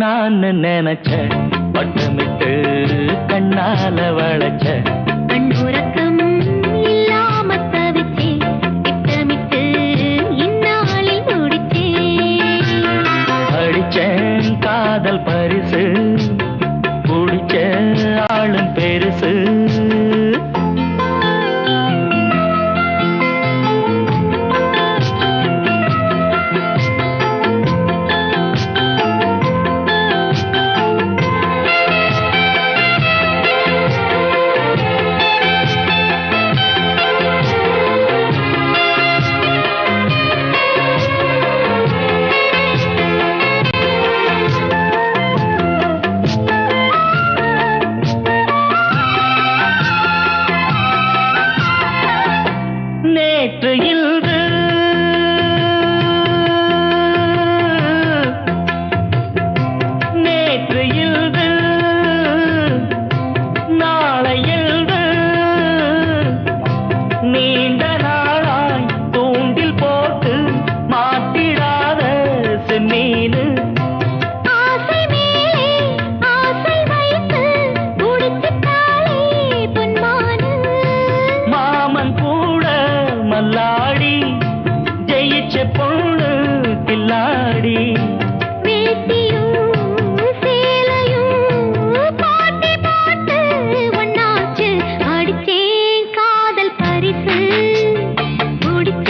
என்னான்னு நினைச்ச வட்டமிட்டு கண்ணால வளைச்ச கண்ணுறக்கம் இல்லாம தவிச்சே திட்டமிட்டு இந்நாளில் முடிச்சே அடிச்சேன் காதல் பரிசு குடிச்ச ஆளும் பெருசு நேற்று இன்று நேற்று இன்று நாளை இன்று நீண்ட நாளாய் தூண்டில் போட்டு மாட்டிடாத செம்மீனு ஆசை மேலே ஆசை வைத்து குடிச்சிட்டாளே பொன்மானு மாமன் கூட மல்லாடி ஜெயிச்ச பொண்ணு கில்லாடி வேட்டியும் சேலையும் பாட்டி பாட்டு ஒன்னாச்சு அடிச்சேன் காதல் பரிசு குடிச்ச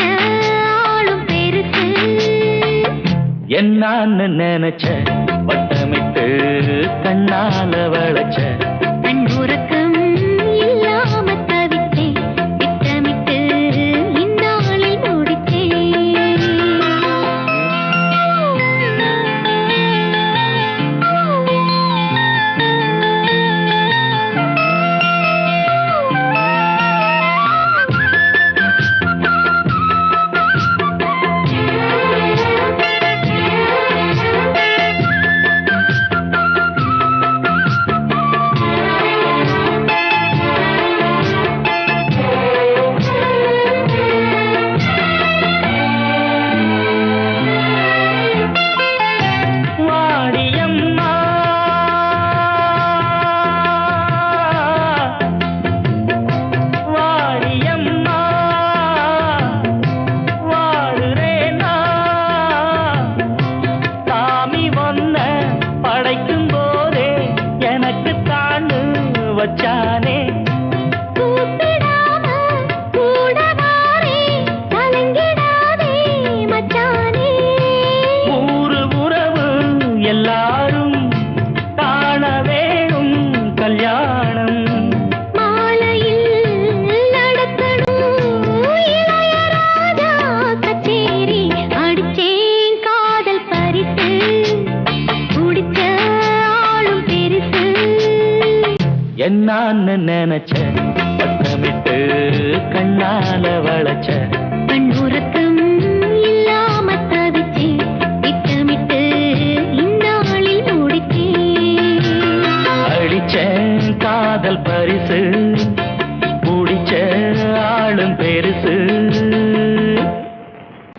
ஆளும் பெருசு என்னான்னு நினைச்ச வட்டமிட்டு கண்ணால வளைச்ச கண்ணுறக்கம் இல்லாம தவிச்சே திட்டமிட்டு இந்நாளில் முடிச்சே வாடியம்மா வாடியம்மா வாழுறேனா சாமி ஒன்ன படைக்கும் போதே எனக்கு தாண்டு வச்சானே கூப்பிடாம கூட வாரே கலங்கிடாதே மச்சானே ஊரு உறவு எல்லாரும் காண வேணும் கல்யாணம் மாலையில் நடக்கணும் இளையராஜா கச்சேரி அடிச்சேன் காதல் பரிசு குடிச்ச ஆளும் பெருசு என்னான்னு நினைச்ச வட்டமிட்டு கண்ணால வளைச்ச கண்ணுறக்கம் இல்லாம தவிச்சே திட்டமிட்டு இந்நாளில் முடிச்சே அடிச்சேன் காதல் பரிசு குடிச்ச ஆளும் பெருசு